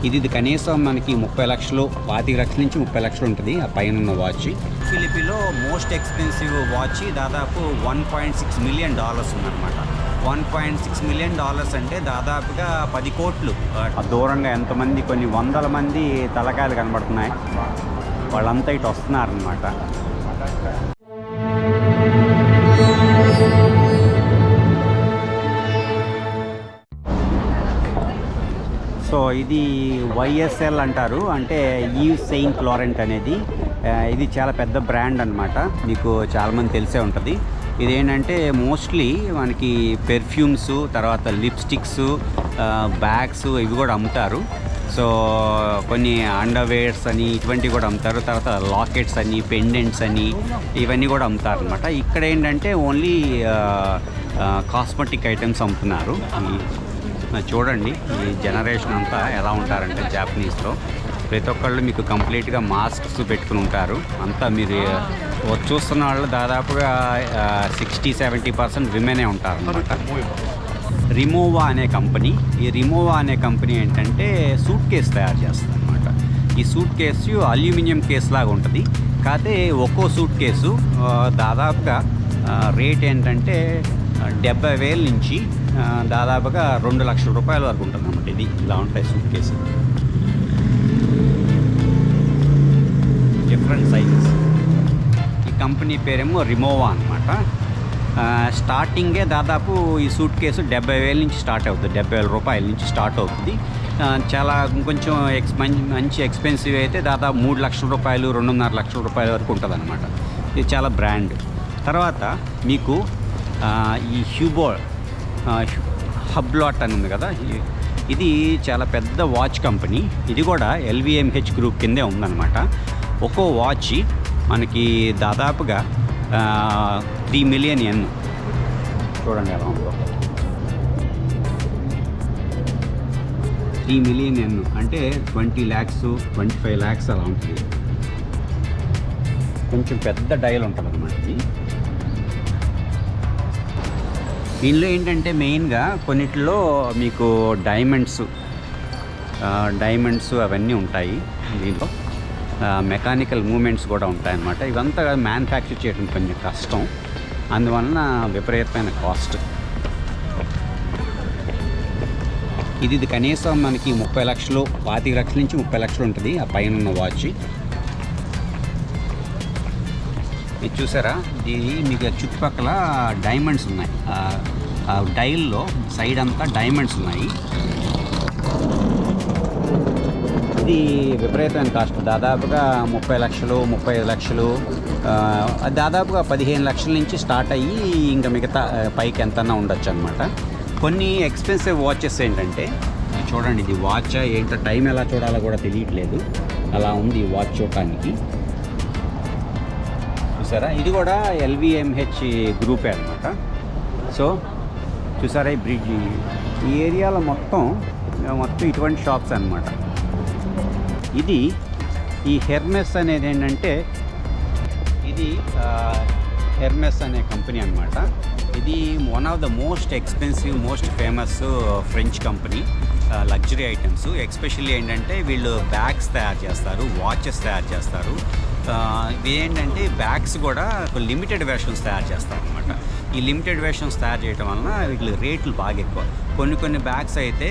ఇది కనీసం మనకి 30 లక్షలు 25 లక్షల నుంచి 30 లక్షలు ఉంటుంది ఆ పైన ఉన్న వాచ్. ఫిలిపిలో మోస్ట్ ఎక్స్పెన్సివ్ వాచ్ దాదాపు $1.6 మిలియన్ ఉందన్నమాట. $1.6 మిలియన్ అంటే దాదాపుగా 10 కోట్లు. దూరంగా ఎంతమంది కొన్ని వందల మంది తలకాయలు కనబడుతున్నాయి, వాళ్ళంతా ఇటు వస్తున్నారనమాట. సో ఇది YSL అంటారు, అంటే ఈవ్ సెయింట్ లారెంట్ అనేది. ఇది చాలా పెద్ద బ్రాండ్ అనమాట, మీకు చాలామంది తెలిసే ఉంటుంది. ఇదేంటంటే మోస్ట్లీ మనకి పెర్ఫ్యూమ్స్, తర్వాత లిప్స్టిక్స్, బ్యాగ్స్ ఇవి కూడా అమ్ముతారు. సో కొన్ని అండర్వేర్స్ అని ఇటువంటివి కూడా అమ్ముతారు. తర్వాత లాకెట్స్ అని, పెండెంట్స్ అని ఇవన్నీ కూడా అమ్ముతారు అనమాట. ఇక్కడ ఏంటంటే ఓన్లీ కాస్మెటిక్ ఐటమ్స్ అమ్ముతున్నారు. చూడండి ఈ జనరేషన్ అంతా ఎలా ఉంటారంటే జాపనీస్లో ప్రతి ఒక్కళ్ళు మీకు కంప్లీట్గా మాస్క్స్ పెట్టుకుని ఉంటారు. అంతా మీరు చూస్తున్న వాళ్ళు దాదాపుగా 60-70% విమెనే ఉంటారు అనమాట. రిమోవా అనే కంపెనీ, ఈ రిమోవా అనే కంపెనీ ఏంటంటే సూట్ కేస్ తయారు చేస్తుంది అనమాట. ఈ సూట్ కేసు అల్యూమినియం కేసు లాగా ఉంటుంది. కాకపోతే ఒక్కో సూట్ కేసు దాదాపుగా రేట్ ఏంటంటే 70,000 నుంచి దాదాపుగా 2 లక్షల రూపాయల వరకు ఉంటుంది అన్నమాట. ఇది ఇలా ఉంటాయి సూట్ కేసు, డిఫరెంట్ సైజెస్. ఈ కంపెనీ పేరేమో రిమోవా అనమాట. స్టార్టింగే దాదాపు ఈ సూట్ కేసు 70,000 నుంచి స్టార్ట్ అవుతుంది, 70,000 రూపాయల నుంచి స్టార్ట్ అవుతుంది. చాలా కొంచెం మంచి ఎక్స్పెన్సివ్ అయితే దాదాపు 3 లక్షల రూపాయలు, 2.5 లక్షల రూపాయల వరకు ఉంటుంది అనమాట. ఇది చాలా బ్రాండ్. తర్వాత మీకు ఈ హబ్లాట్ అని ఉంది కదా, ఇది చాలా పెద్ద వాచ్ కంపెనీ. ఇది కూడా LVMH గ్రూప్ కిందే ఉందన్నమాట. ఒక్కో వాచ్ మనకి దాదాపుగా 3 మిలియన్ యెన్. చూడండి ఎలా ఉందో, 3 మిలియన్ యెన్ అంటే 20 lakhs 25 lakhs అలా ఉంటుంది. కొంచెం పెద్ద డైల్ ఉంటుంది అన్నమాట. దీనిలో ఏంటంటే మెయిన్గా కొన్నిటిలో మీకు డైమండ్స్ అవన్నీ ఉంటాయి. దీంట్లో మెకానికల్ మూమెంట్స్ కూడా ఉంటాయన్నమాట. ఇవంతా మ్యానుఫ్యాక్చర్ చేయడం కొంచెం కష్టం, అందువలన విపరీతమైన కాస్ట్. ఇది కనీసం మనకి 30 లక్షలు 25 లక్షల నుంచి 30 లక్షలు ఉంటుంది ఆ పైన ఉన్న వాచ్. ఇది చూసారా, ఇది మీకు చుట్టుపక్కల డైమండ్స్ ఉన్నాయి. డైల్లో సైడ్ అంతా డైమండ్స్ ఉన్నాయి. ఇది విపరీతమైన కాస్ట్, దాదాపుగా 30 లక్షలు 35 లక్షలు, దాదాపుగా 15 లక్షల నుంచి స్టార్ట్ అయ్యి ఇంకా మిగతా పైకి ఎంతన్నా ఉండొచ్చు అనమాట. కొన్ని ఎక్స్పెన్సివ్ వాచెస్ ఏంటంటే చూడండి, ఇది వాచ్ ఏంటో టైం ఎలా చూడాలో కూడా తెలియట్లేదు, అలా ఉంది ఈ వాచ్ చూడటానికి. చూసారా, ఇది కూడా LVMH గ్రూపే అనమాట. సో చూసారా, ఈ బ్రిడ్జ్ ఈ ఏరియాలో మొత్తం ఇటువంటి షాప్స్ అనమాట. ఈ హెర్మెస్ అనేది ఏంటంటే ఇది హెర్మెస్ అనే కంపెనీ అనమాట. ఇది one of the most expensive, most famous French company. Luxury items especially ఏంటంటే వీళ్ళు బ్యాగ్స్ తయారు చేస్తారు, వాచెస్ తయారు చేస్తారు. ఏంటంటే బ్యాగ్స్ కూడా లిమిటెడ్ వెర్షన్స్ తయారు చేస్తారు అనమాట. ఈ లిమిటెడ్ వెర్షన్స్ తయారు చేయడం వలన వీటి రేట్లు బాగా ఎక్కువ. కొన్ని బ్యాగ్స్ అయితే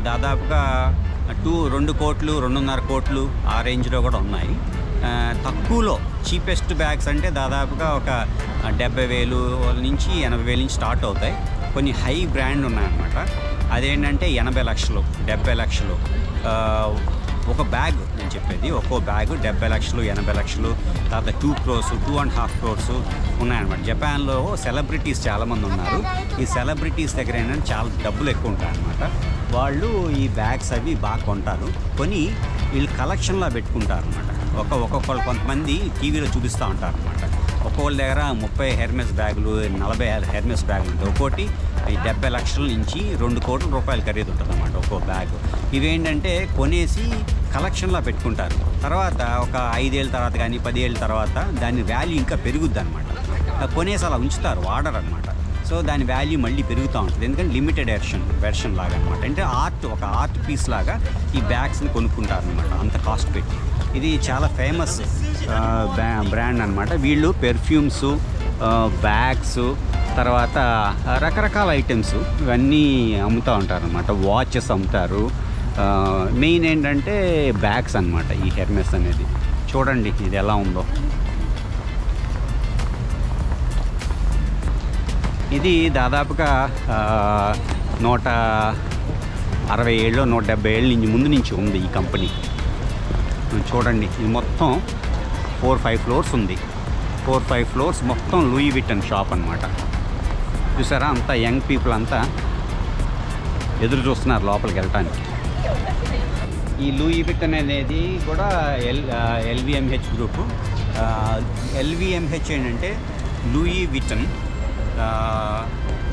దాదాపుగా 2 కోట్లు 2.5 కోట్లు ఆ రేంజ్లో కూడా ఉన్నాయి. తక్కువలో చీపెస్ట్ బ్యాగ్స్ అంటే దాదాపుగా ఒక 70,000 నుంచి 80,000 నుంచి స్టార్ట్ అవుతాయి. కొన్ని హై బ్రాండ్ ఉన్నాయన్నమాట. అదేంటంటే 80 లక్షలు 70 లక్షలు ఒక బ్యాగ్. నేను చెప్పేది ఒక్కో బ్యాగ్ 70 లక్షలు 80 లక్షలు, తర్వాత 2 crores 2.5 crores ఉన్నాయన్నమాట. జపాన్లో సెలబ్రిటీస్ చాలామంది ఉన్నారు. ఈ సెలబ్రిటీస్ దగ్గర ఏంటంటే చాలా డబ్బులు ఎక్కువ ఉంటాయన్నమాట. వాళ్ళు ఈ బ్యాగ్స్ అవి బాగా కొంటారు, కొని వీళ్ళు కలెక్షన్లో పెట్టుకుంటారు అనమాట. ఒక్కొక్కళ్ళు కొంతమంది టీవీలో చూపిస్తూ ఉంటారు అనమాట. ఒక్కొక్కళ్ళ దగ్గర 30 హెర్మెస్ బ్యాగులు 40 హెర్మెస్ బ్యాగులు ఉంటాయి. ఒక్కోటి 70 లక్షల నుంచి 2 కోట్ల రూపాయలు ఖరీదు ఉంటుంది అన్నమాట ఒక్కో బ్యాగ్. ఇవేంటంటే కొనేసి కలెక్షన్లో పెట్టుకుంటారు. తర్వాత ఒక 5 ఏళ్ళ తర్వాత కానీ 10 ఏళ్ళ తర్వాత దాని వాల్యూ ఇంకా పెరుగుద్ది అనమాట. కొనేసి అలా ఉంచుతారు, వాడరు అనమాట. సో దాని వాల్యూ మళ్ళీ పెరుగుతూ ఉంటుంది, ఎందుకంటే లిమిటెడ్ వెర్షన్ లాగా అనమాట. అంటే ఒక ఆర్ట్ పీస్ లాగా ఈ బ్యాగ్స్ని కొనుక్కుంటారు అనమాట, అంత కాస్ట్ పెట్టి. ఇది చాలా ఫేమస్ బ్రాండ్ అనమాట. వీళ్ళు పెర్ఫ్యూమ్స్, బ్యాగ్స్, తర్వాత రకరకాల ఐటమ్స్ ఇవన్నీ అమ్ముతూ ఉంటారు అనమాట. వాచెస్ అమ్ముతారు. మెయిన్ ఏంటంటే బ్యాగ్స్ అనమాట ఈ హెర్మెస్ అనేది. చూడండి ఇది ఎలా ఉందో. ఇది దాదాపుగా 160 ఏళ్ళు 170 ఏళ్ళ నుంచి ముందు నుంచి ఉంది ఈ కంపెనీ. చూడండి ఇది మొత్తం 4-5 ఫ్లోర్స్ ఉంది. 4-5 ఫ్లోర్స్ మొత్తం లూయి విట్టన్ షాప్ అనమాట. చూసారా, అంతా యంగ్ పీపుల్ అంతా ఎదురు చూస్తున్నారు లోపలికి వెళ్ళటానికి. ఈ లూయి విట్టన్ అనేది కూడా ఎల్విఎంహెచ్ గ్రూపు. ఎల్విఎంహెచ్ ఏంటంటే లూయి విట్టన్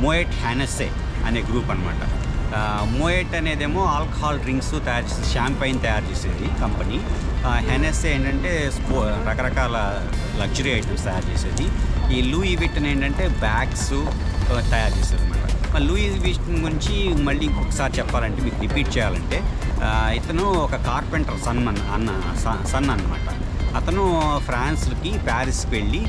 మోయట్ హ్యానెస్సే అనే గ్రూప్ అనమాట. మోయట్ అనేదేమో ఆల్కహాల్ డ్రింక్స్ తయారు చేసేది, షాంపైన్ తయారు చేసేది కంపెనీ. హెనెస్సే ఏంటంటే రకరకాల లగ్జరీ ఐటమ్స్ తయారు చేసేది. ఈ లూయి విట్టన్ ఏంటంటే బ్యాగ్స్ తయారు చేసేది అనమాట. లూయి విట్టన్ గురించి మళ్ళీ ఇంకొకసారి చెప్పాలంటే, మీకు రిపీట్ చేయాలంటే, ఇతను ఒక కార్పెంటర్ సన్ అన్నమాట. అతను ఫ్రాన్స్కి ప్యారిస్కి వెళ్ళి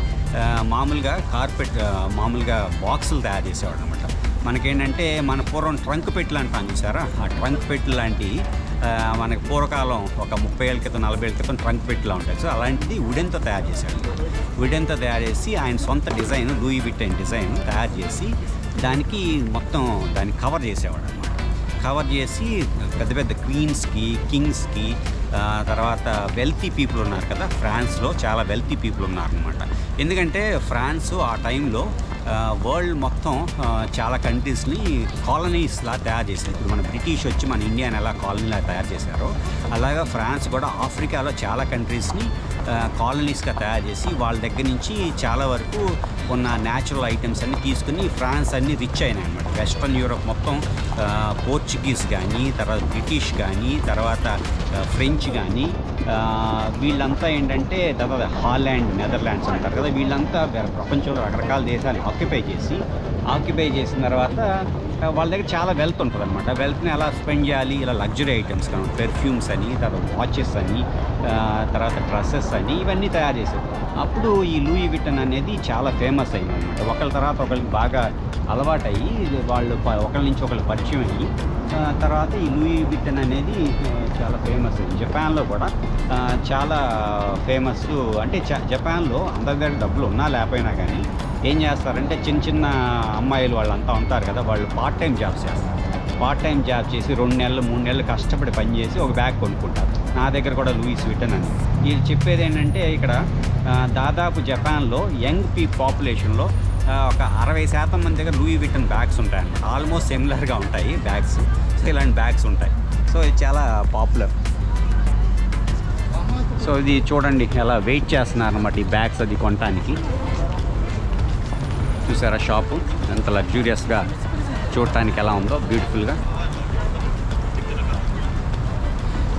మామూలుగా బాక్సులు తయారు చేసేవాడు అనమాట. మనకేంటంటే మన పూర్వం ట్రంక్ పెట్లు అంటాం చూసారా, ఆ ట్రంక్ పెట్లు లాంటి మనకి పూర్వకాలం ఒక 30 ఏళ్ళ క్రితం 40 ఏళ్ళ క్రితం ట్రంక్ పెట్టులా ఉంటాయి. సో అలాంటిది వుడెన్తో తయారు చేశాడు. వుడెన్తో తయారు చేసి ఆయన సొంత డిజైన్, లూయి విట్టన్ డిజైన్ తయారు చేసి దాన్ని కవర్ చేసేవాడు అనమాట. కవర్ చేసి పెద్ద పెద్ద క్వీన్స్కి, కింగ్స్కి, తర్వాత వెల్తీ పీపుల్ ఉన్నారు కదా, ఫ్రాన్స్లో చాలా వెల్తీ పీపుల్ ఉన్నారనమాట. ఎందుకంటే ఫ్రాన్స్ ఆ టైంలో వరల్డ్ మొత్తం చాలా కంట్రీస్ని కాలనీస్లా తయారు చేసింది. ఇప్పుడు మన బ్రిటిష్ వచ్చి మన ఇండియాని ఎలా కాలనీలా తయారు చేశారో, అలాగా ఫ్రాన్స్ కూడా ఆఫ్రికాలో చాలా కంట్రీస్ని కాలనీస్గా తయారు చేసి వాళ్ళ దగ్గర నుంచి చాలా వరకు ఉన్న న్యాచురల్ ఐటమ్స్ అన్నీ తీసుకుని ఫ్రాన్స్ అన్నీ రిచ్ అయినాయి అనమాట. వెస్ట్రన్ యూరోప్ మొత్తం పోర్చుగీస్ కానీ, తర్వాత బ్రిటిష్ కానీ, తర్వాత ఫ్రెంచ్ కానీ, వీళ్ళంతా ఏంటంటే తర్వాత హాలాండ్, నెదర్లాండ్స్ అంటారు కదా, వీళ్ళంతా ప్రపంచంలో రకరకాల దేశాలు ఆక్యుపై చేసిన తర్వాత వాళ్ళ దగ్గర చాలా వెల్త్ ఉంటుంది అనమాట. వెల్త్ని ఎలా స్పెండ్ చేయాలి, ఇలా లగ్జరీ ఐటమ్స్ కానీ, పెర్ఫ్యూమ్స్ అని, తర్వాత వాచెస్ అని, తర్వాత డ్రెస్సెస్ అని, ఇవన్నీ తయారు చేసేది. అప్పుడు ఈ లూయి విట్టన్ అనేది చాలా ఫేమస్ అయింది అనమాట. ఒకళ్ళ తర్వాత ఒకరికి బాగా అలవాటయ్యి వాళ్ళు ఒకళ్ళ నుంచి ఒకళ్ళు పరిచయం అయ్యి తర్వాత ఈ లూయి విట్టన్ అనేది చాలా ఫేమస్ అయింది. జపాన్లో కూడా చాలా ఫేమస్. అంటే జపాన్లో అందరి దగ్గర డబ్బులు ఉన్నా లేకపోయినా కానీ ఏం చేస్తారంటే చిన్న చిన్న అమ్మాయిలు వాళ్ళంతా ఉంటారు కదా, వాళ్ళు పార్ట్ టైం జాబ్స్ చేస్తారు. పార్ట్ టైం జాబ్ చేసి 2 నెలలు 3 నెలలు కష్టపడి పనిచేసి ఒక బ్యాగ్ కొనుక్కుంటారు. నా దగ్గర కూడా లూయిస్ విట్టన్ అని. వీళ్ళు చెప్పేది ఏంటంటే ఇక్కడ దాదాపు జపాన్లో యంగ్ పాపులేషన్లో ఒక 60% మంది దగ్గర లూయి విట్టన్ బ్యాగ్స్ ఉంటాయన్నమాట. ఆల్మోస్ట్ సిమిలర్గా ఉంటాయి బ్యాగ్స్. సో ఇలాంటి బ్యాగ్స్ ఉంటాయి. సో ఇది చాలా పాపులర్. సో ఇది చూడండి ఎలా వెయిట్ చేస్తున్నారన్నమాట ఈ బ్యాగ్స్ అది కొనడానికి. చూసారా షాపు ఎంత లగ్జూరియస్గా, చూడటానికి ఎలా ఉందో బ్యూటిఫుల్గా.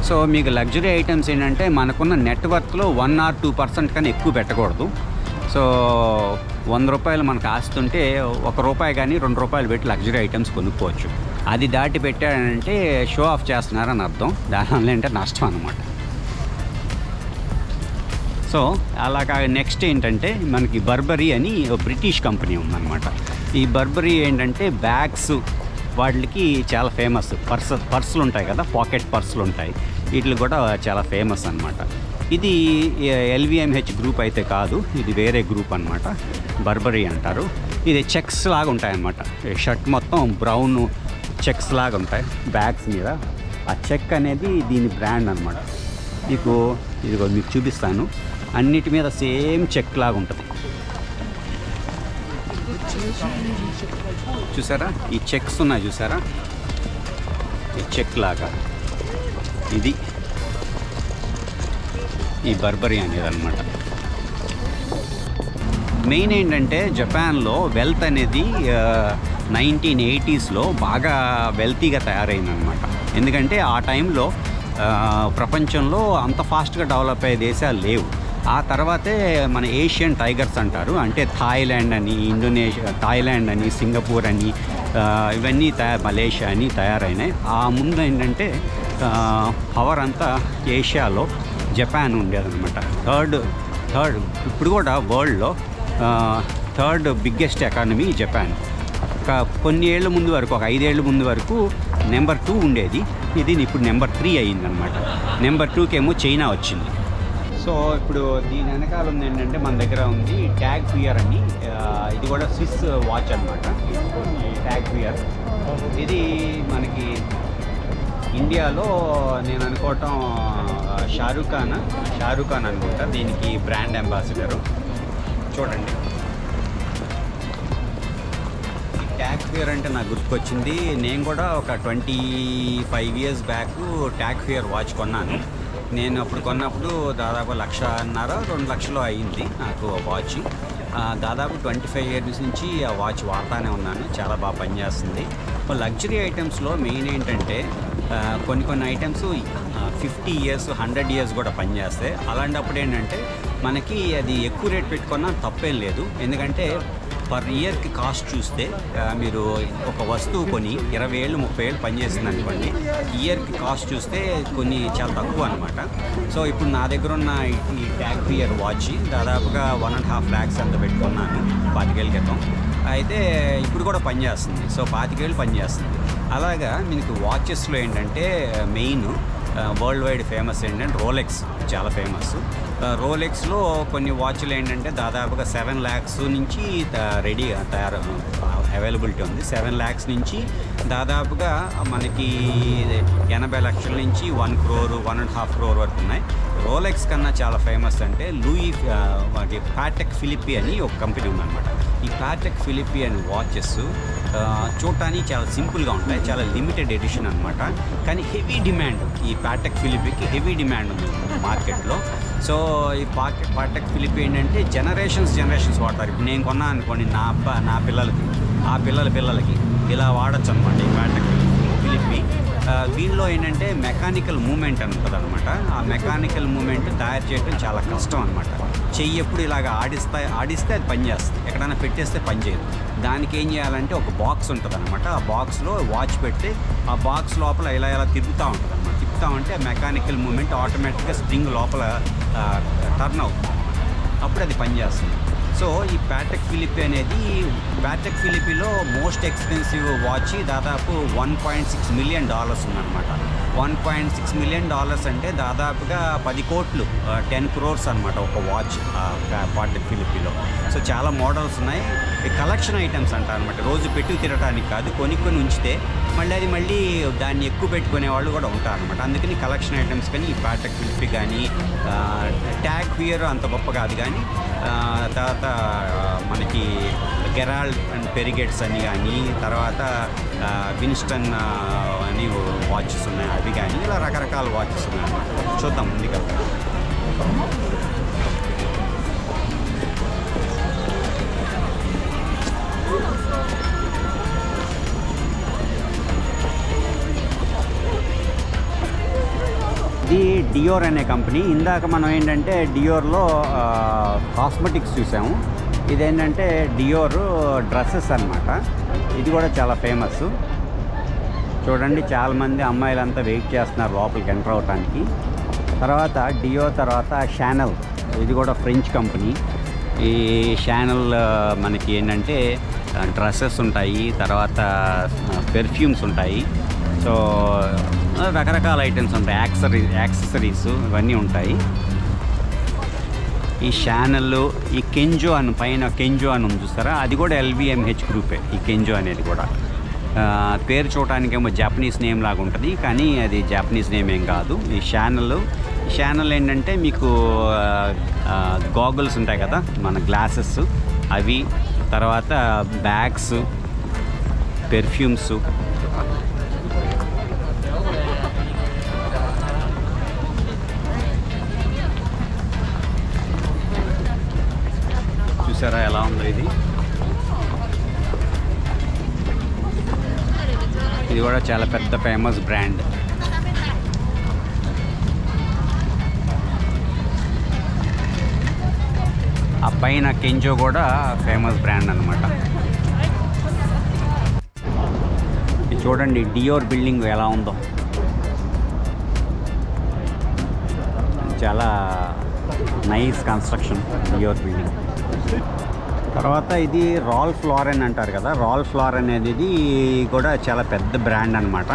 సో మీకు లగ్జరీ ఐటమ్స్ ఏంటంటే మనకున్న నెట్వర్క్లో 1 or 2% కన్నా ఎక్కువ పెట్టకూడదు. సో 100 రూపాయలు మనకు ఆస్తుంటే ₹1 కానీ ₹2 పెట్టి లగ్జరీ ఐటమ్స్ కొనుక్కోవచ్చు. అది దాటి పెట్టాడంటే షో ఆఫ్ చేస్తున్నారని అర్థం. దానివల్ల ఏంటంటే నష్టం అన్నమాట. సో అలాగా నెక్స్ట్ ఏంటంటే మనకి బర్బరీ అని బ్రిటిష్ కంపెనీ ఉందన్నమాట. ఈ బర్బరీ ఏంటంటే బ్యాగ్స్ వాటికి చాలా ఫేమస్. పర్సులు ఉంటాయి కదా, పాకెట్ పర్సులు ఉంటాయి, వీటికి కూడా చాలా ఫేమస్ అన్నమాట. ఇది ఎల్విఎంహెచ్ గ్రూప్ అయితే కాదు, ఇది వేరే గ్రూప్ అన్నమాట. బర్బరీ అంటారు. ఇది చెక్స్ లాగా ఉంటాయన్నమాట. షర్ట్ మొత్తం బ్రౌన్ చెక్స్ లాగా ఉంటాయి బ్యాగ్స్ మీద. ఆ చెక్ అనేది దీని బ్రాండ్ అన్నమాట. మీకు చూపిస్తాను. అన్నిటి మీద సేమ్ చెక్ లాగా ఉంటుంది. చూసారా ఈ చెక్స్ ఉన్నాయి, చూసారా ఈ చెక్ లాగా. ఇది ఈ బర్బరీ అనేది అన్నమాట. మెయిన్ ఏంటంటే జపాన్లో వెల్త్ అనేది 1980s బాగా వెల్తీగా తయారైందనమాట. ఎందుకంటే ఆ టైంలో ప్రపంచంలో అంత ఫాస్ట్గా డెవలప్ అయ్యే దేశాలు లేవు. ఆ తర్వాతే మన ఏషియన్ టైగర్స్ అంటారు. అంటే థాయిలాండ్ అని, ఇండోనేషియా, థాయిలాండ్ అని, సింగపూర్ అని, ఇవన్నీ మలేషియా అని తయారైనాయి. ఆ ముందు ఏంటంటే పవర్ అంతా ఏషియాలో జపాన్ ఉండేదన్నమాట. థర్డ్ ఇప్పుడు కూడా వరల్డ్లో థర్డ్ బిగ్గెస్ట్ ఎకానమీ జపాన్. కొన్ని ఏళ్ళ ముందు వరకు, ఒక 5 ఏళ్ళ ముందు వరకు నెంబర్ 2 ఉండేది. ఇది ఇప్పుడు నెంబర్ 3 అయ్యిందనమాట. నెంబర్ 2కేమో చైనా వచ్చింది. సో ఇప్పుడు దీని వెనకాల ఉంది ఏంటంటే మన దగ్గర ఉంది ట్యాగ్ ఫియర్ అని. ఇది కూడా స్విస్ వాచ్ అనమాట. ట్యాగ్ ఫియర్ ఇది మనకి ఇండియాలో నేను అనుకోవటం షారూఖ్ ఖాన్ అనుకుంటా దీనికి బ్రాండ్ అంబాసిడరు. చూడండి, ట్యాగ్ ఫియర్ అంటే నాకు గుర్తుకొచ్చింది. నేను కూడా ఒక 25 years back tag fear watch కొన్నాను. నేను అప్పుడు కొన్నప్పుడు దాదాపు 1.5-2 లక్షలు అయ్యింది నాకు వాచ్. దాదాపు 25 years నుంచి ఆ వాచ్ వాడుతూనే ఉన్నాను. చాలా బాగా పనిచేస్తుంది. లగ్జరీ ఐటమ్స్లో మెయిన్ ఏంటంటే కొన్ని ఐటమ్స్ 50 years 100 years కూడా పనిచేస్తాయి. అలాంటప్పుడు ఏంటంటే మనకి అది ఎక్కువ రేట్ పెట్టుకున్నా తప్పేం లేదు. ఎందుకంటే పర్ ఇయర్కి కాస్ట్ చూస్తే మీరు ఒక వస్తువు కొని 20 ఏళ్ళు 30 ఏళ్ళు పనిచేస్తుంది అనుకోండి, ఇయర్కి కాస్ట్ చూస్తే కొన్ని చాలా తక్కువ అనమాట. సో ఇప్పుడు నా దగ్గర ఉన్న ఈ ట్యాగ్ ఫియర్ వాచ్ దాదాపుగా 1.5 lakhs అంత పెట్టుకున్నాను 25 ఏళ్ళ క్రితం. అయితే ఇప్పుడు కూడా పనిచేస్తుంది. సో 25 ఏళ్ళు పనిచేస్తుంది. అలాగా మీకు వాచెస్లో ఏంటంటే మెయిన్ వరల్డ్ వైడ్ ఫేమస్ ఏంటంటే రోలెక్స్ చాలా ఫేమస్. రోలెక్స్లో కొన్ని వాచ్లు ఏంటంటే దాదాపుగా 7 lakhs నుంచి రెడీగా అవైలబిలిటీ ఉంది. 7 lakhs నుంచి దాదాపుగా మనకి 80 లక్షల నుంచి 1 crore 1.5 crore వరకు ఉన్నాయి. రోలెక్స్ కన్నా చాలా ఫేమస్ అంటే వాటి పాటెక్ ఫిలిపి అని ఒక కంపెనీ ఉందన్నమాట. ఈ పాటెక్ ఫిలిపి అని వాచెస్ చూడటానికి చాలా సింపుల్గా ఉంటాయి, చాలా లిమిటెడ్ ఎడిషన్ అనమాట. కానీ హెవీ డిమాండ్, ఈ పాటెక్ ఫిలిపికి హెవీ డిమాండ్ ఉంది మార్కెట్లో. సో ఈ పాటెక్ ఫిలిపి ఏంటంటే జనరేషన్స్ వాడతారు. ఇప్పుడు నేను కొన్నా అనుకోండి, నా పిల్లలకి, ఆ పిల్లలకి ఇలా వాడచ్చు అనమాట ఈ పాటెక్ ఫిలిపి. దీనిలో ఏంటంటే మెకానికల్ మూమెంట్ అని ఉంటుంది అనమాట. ఆ మెకానికల్ మూమెంట్ తయారు చేయడం చాలా కష్టం అనమాట. చెయ్యి ఎప్పుడు ఇలాగ ఆడిస్తే అది పనిచేస్తుంది, ఎక్కడైనా పెట్టేస్తే పనిచేయదు. దానికి ఏం చేయాలంటే ఒక బాక్స్ ఉంటుంది అనమాట. ఆ బాక్స్లో వాచ్ పెట్టి ఆ బాక్స్ లోపల ఇలా తిరుగుతూ ఉంటుంది అనమాట. తిప్పుతూ ఉంటే మెకానికల్ మూమెంట్ ఆటోమేటిక్గా స్ప్రింగ్ లోపల టర్న్ అవుతుంది, అప్పుడు అది పనిచేస్తుంది. సో ఈ పాటెక్ ఫిలిపి అనేది, పాటెక్ ఫిలిపిలో మోస్ట్ ఎక్స్పెన్సివ్ వాచ్ దాదాపు $1.6 million ఉందన్నమాట. $1.6 million అంటే దాదాపుగా 10 కోట్లు 10 crores అనమాట ఒక వాచ్ పాటెక్ ఫిలిపిలో. సో చాలా మోడల్స్ ఉన్నాయి. ఈ కలెక్షన్ ఐటమ్స్ అంటారు అనమాట. రోజు పెట్టుకు తిరగడానికి కాదు, కొనుక్కొని ఉంచితే మళ్ళీ దాన్ని ఎక్కువ పెట్టుకునే వాళ్ళు కూడా ఉంటారు అనమాట. అందుకని కలెక్షన్ ఐటమ్స్ కానీ ఈ పాటెక్ ఫిలిపి కానీ, ట్యాగ్ ఫియర్ అంత గొప్ప కాదు కానీ, తర్వాత మనకి గెరాల్డ్ అండ్ పెరిగెట్స్ అని కానీ, తర్వాత విన్స్టన్ అని వాచెస్ ఉన్నాయి అవి కానీ, ఇలా రకరకాల వాచెస్ ఉన్నాయి. చూద్దాం ముందుగా. ఇది డియోర్ అనే కంపెనీ. ఇందాక మనం ఏంటంటే డియోర్లో కాస్మెటిక్స్ చూసాము. ఇదేంటంటే డియోర్ డ్రెస్సెస్ అన్నమాట. ఇది కూడా చాలా ఫేమస్. చూడండి, చాలామంది అమ్మాయిలంతా వెయిట్ చేస్తున్నారు లోపలికి ఎంటర్ అవడానికి. తర్వాత డియోర్ తర్వాత షానెల్, ఇది కూడా ఫ్రెంచ్ కంపెనీ. ఈ షానెల్ మనకి ఏంటంటే డ్రెస్సెస్ ఉంటాయి, తర్వాత పెర్ఫ్యూమ్స్ ఉంటాయి. సో రకరకాల ఐటమ్స్ ఉంటాయి, యాక్సెసరీస్ ఇవన్నీ ఉంటాయి. ఈ షానెల్, ఈ కెంజో అని పైన కెంజో అని ఉంది చూస్తారా, అది కూడా LVMH గ్రూపే. ఈ కెంజో అనేది కూడా పేరు చూడటానికేమో జాపనీస్ నేమ్ లాగా ఉంటుంది, కానీ అది జాపనీస్ నేమ్ ఏం కాదు. ఈ షానెల్ ఏంటంటే మీకు గాగుల్స్ ఉంటాయి కదా, మన గ్లాసెస్ అవి, తర్వాత బ్యాగ్స్, పెర్ఫ్యూమ్స్. చూసారా ఎలా ఉందో ఇది. ఇది కూడా చాలా పెద్ద ఫేమస్ బ్రాండ్. పైన కెంజో కూడా ఫేమస్ బ్రాండ్ అనమాట. చూడండి డియోర్ బిల్డింగ్ ఎలా ఉందో, చాలా నైస్ కన్స్ట్రక్షన్ డియోర్ బిల్డింగ్. తర్వాత ఇది రాల్ఫ్ లారెన్ అంటారు కదా, రాల్ఫ్ లారెన్ అనేది కూడా చాలా పెద్ద బ్రాండ్ అనమాట.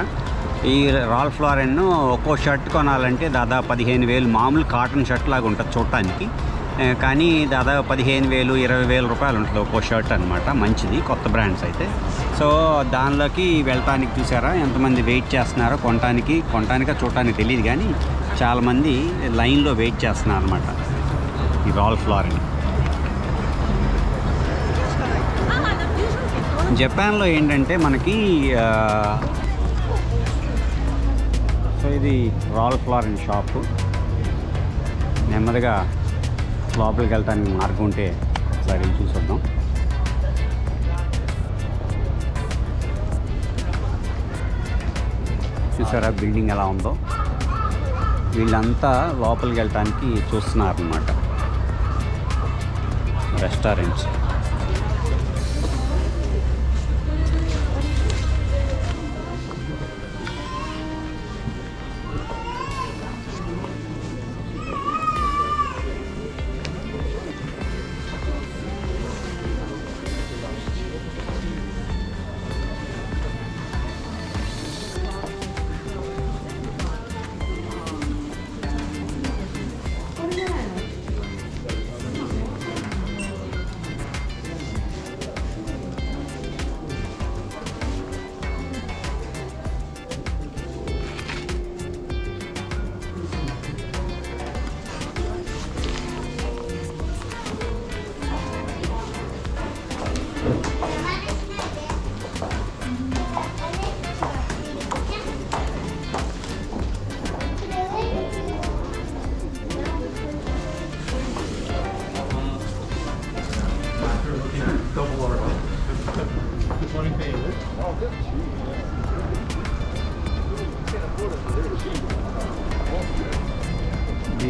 ఈ రాల్ఫ్ లారెన్ ఒక్కో షర్ట్ కొనాలంటే దాదాపు 15,000, మామూలు కాటన్ షర్ట్ లాగా ఉంటుంది చూడటానికి, కానీ దాదాపు 15,000, 20,000 రూపాయలు ఉంటుంది ఒక్కో షర్ట్ అనమాట. మంచిది, కొత్త బ్రాండ్స్ అయితే. సో దానిలోకి వెళ్ళటానికి చూసారా ఎంతమంది వెయిట్ చేస్తున్నారో, కొనటానికి చూడటానికి తెలియదు, కానీ చాలామంది లైన్లో వెయిట్ చేస్తున్నారు అనమాట ఈ రాల్ఫ్ లారెన్. జపాన్లో ఏంటంటే మనకి సో ఇది రాల్ఫ్ లారెన్ షాపు. నెమ్మదిగా లోపలికి వెళ్ళటానికి మార్గం ఉంటే ఒకసారి చూసొద్దాం. చూసారా బిల్డింగ్ ఎలా ఉందో. వీళ్ళంతా లోపలికి వెళ్ళటానికి చూస్తున్నారు అన్నమాట. రెస్టారెంట్స్.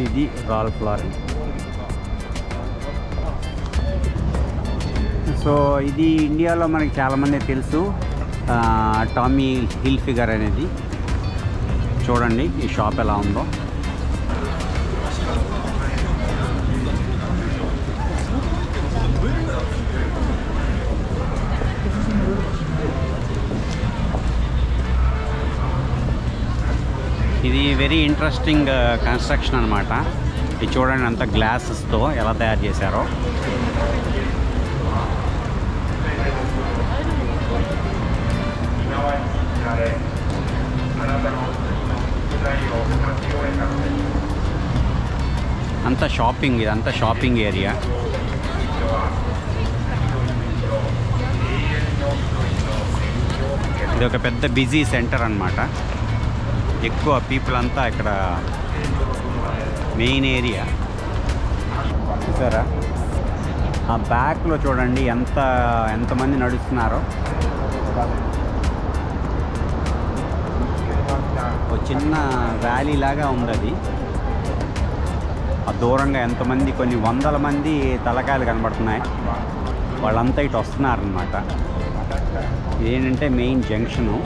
ఇది రాల్ఫ్ లారెన్. సో ఇది ఇండియాలో మనకి చాలామంది తెలుసు, టామీ హిల్ఫిగర్ అనేది. చూడండి ఈ షాప్ ఎలా ఉందో. ఇది వెరీ ఇంట్రెస్టింగ్ కన్స్ట్రక్షన్ అనమాట. ఇది చూడండి అంత గ్లాసెస్తో ఎలా తయారు చేశారో. అంతా షాపింగ్, ఇదంతా షాపింగ్ ఏరియా. ఇది ఒక పెద్ద బిజీ సెంటర్ అన్నమాట. ఎక్కువ పీపుల్ అంతా ఇక్కడ మెయిన్ ఏరియా. చూసారా ఆ బ్యాక్లో చూడండి ఎంతమంది నడుస్తున్నారో. ఒక చిన్న వ్యాలీ లాగా ఉంది అది. ఆ దూరంగా ఎంతమంది, కొన్ని వందల మంది తలకాయలు కనబడుతున్నాయి. వాళ్ళంతా ఇటు వస్తున్నారనమాట. ఇదేంటంటే మెయిన్ జంక్షను.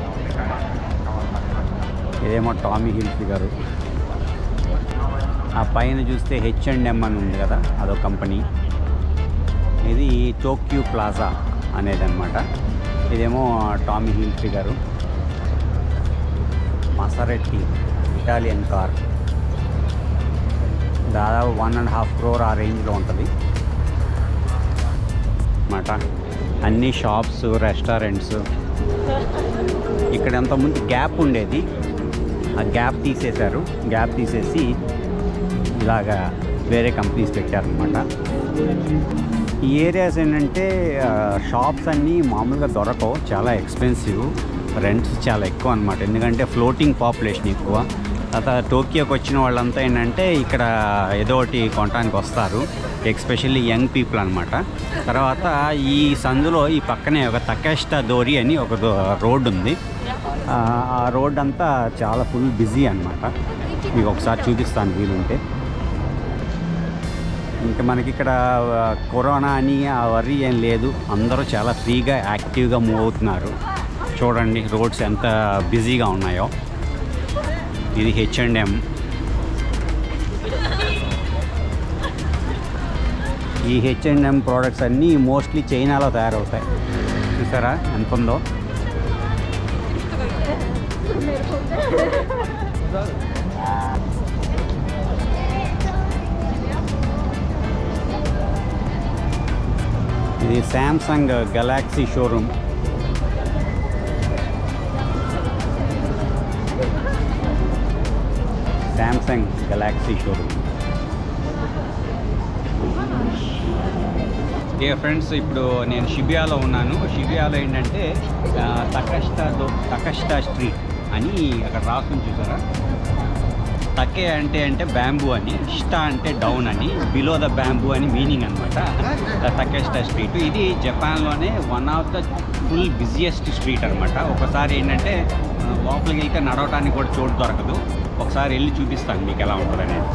ఇదేమో టామీ హిల్ఫిగర్. ఆ పైన చూస్తే H&M అని ఉంది కదా, అదో కంపెనీ. ఇది టోక్యో ప్లాజా అనేది అనమాట. ఇదేమో టామీ హిల్ఫిగర్. మసారెట్టి ఇటాలియన్ కార్, దాదాపు 1.5 crore ఆ రేంజ్లో ఉంటుంది అన్నమాట. అన్ని షాప్స్, రెస్టారెంట్స్. ఇక్కడ అంతకుముందు గ్యాప్ ఉండేది, ఆ గ్యాప్ తీసేశారు. గ్యాప్ తీసేసి ఇలాగా వేరే కంపెనీస్ పెట్టారనమాట. ఈ ఏరియాస్ ఏంటంటే షాప్స్ అన్నీ మామూలుగా దొరకవు, చాలా ఎక్స్పెన్సివ్. రెంట్స్ చాలా ఎక్కువ అనమాట, ఎందుకంటే ఫ్లోటింగ్ పాపులేషన్ ఎక్కువ. తర్వాత టోక్యోకి వచ్చిన వాళ్ళంతా ఏంటంటే ఇక్కడ ఏదో ఒకటి కొనడానికి వస్తారు, ఎస్పెషల్లీ యంగ్ పీపుల్ అనమాట. తర్వాత ఈ సందులో ఈ పక్కనే ఒక తకేషిటా దోరి అని ఒక రోడ్ ఉంది. ఆ రోడ్ అంతా చాలా ఫుల్ బిజీ అనమాట. మీకు ఒకసారి చూపిస్తాను వీలుంటే. ఇంకా మనకి ఇక్కడ కరోనా అని ఆ వరి ఏం లేదు, అందరూ చాలా ఫ్రీగా యాక్టివ్గా మూవ్ అవుతున్నారు. చూడండి రోడ్స్ ఎంత బిజీగా ఉన్నాయో. ఇది H&M. ఈ H&M ప్రోడక్ట్స్ అన్నీ మోస్ట్లీ చైనాలో తయారవుతాయి. చూసారా ఎంత ఉందో. ఇది Samsung Galaxy showroom. Samsung Galaxy showroom. Dear friends, ఇప్పుడు నేను షిబియాలో ఉన్నాను. షిబియాలో ఏంటంటే తకష్టా స్ట్రీట్ అని అక్కడ రాసుకుని చూసారా. తకే అంటే బ్యాంబూ అని, ఇష్టా అంటే డౌన్ అని, బిలో ద బ్యాంబూ అని మీనింగ్ అనమాట. తకేస్టా స్ట్రీట్ ఇది జపాన్లోనే one of the full busiest street అనమాట. ఒకసారి ఏంటంటే లోపలికి వెళ్తే నడవటానికి కూడా చోటు దొరకదు. ఒకసారి వెళ్ళి చూపిస్తాను మీకు ఎలా ఉంటుంది అనేది.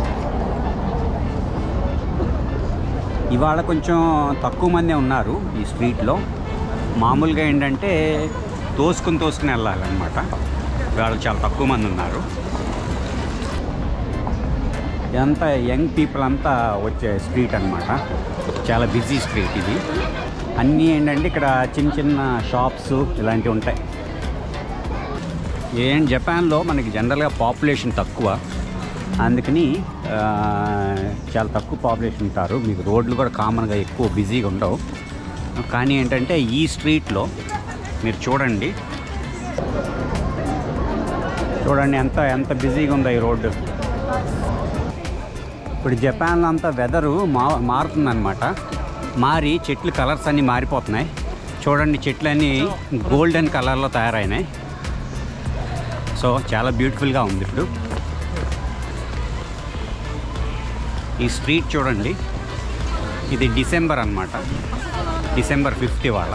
ఇవాళ కొంచెం తక్కువ మందే ఉన్నారు ఈ స్ట్రీట్లో. మామూలుగా ఏంటంటే తోసుకుని వెళ్ళాలన్నమాట. ఇవాళ చాలా తక్కువ మంది ఉన్నారు. ఇదంతా యంగ్ పీపుల్ అంతా వచ్చే స్ట్రీట్ అనమాట. చాలా బిజీ స్ట్రీట్ ఇది. అన్నీ ఏంటంటే ఇక్కడ చిన్న చిన్న షాప్స్ ఇలాంటివి ఉంటాయి. జపాన్లో మనకి జనరల్గా పాపులేషన్ తక్కువ, అందుకని చాలా తక్కువ పాపులేషన్ ఉంటారు. మీకు రోడ్లు కూడా కామన్గా ఎక్కువ బిజీగా ఉండవు. కానీ ఏంటంటే ఈ స్ట్రీట్లో మీరు చూడండి ఎంత బిజీగా ఉందో ఈ రోడ్డు. ఇప్పుడు జపాన్లో అంతా వెదరు మారుతుందన్నమాట. మారి చెట్లు కలర్స్ అన్నీ మారిపోతున్నాయి. చూడండి చెట్లన్నీ గోల్డెన్ కలర్లో తయారైనాయి. సో చాలా బ్యూటిఫుల్గా ఉంది ఇప్పుడు ఈ స్ట్రీట్. చూడండి ఇది డిసెంబర్ అన్నమాట. డిసెంబర్ 5 వాళ్ళ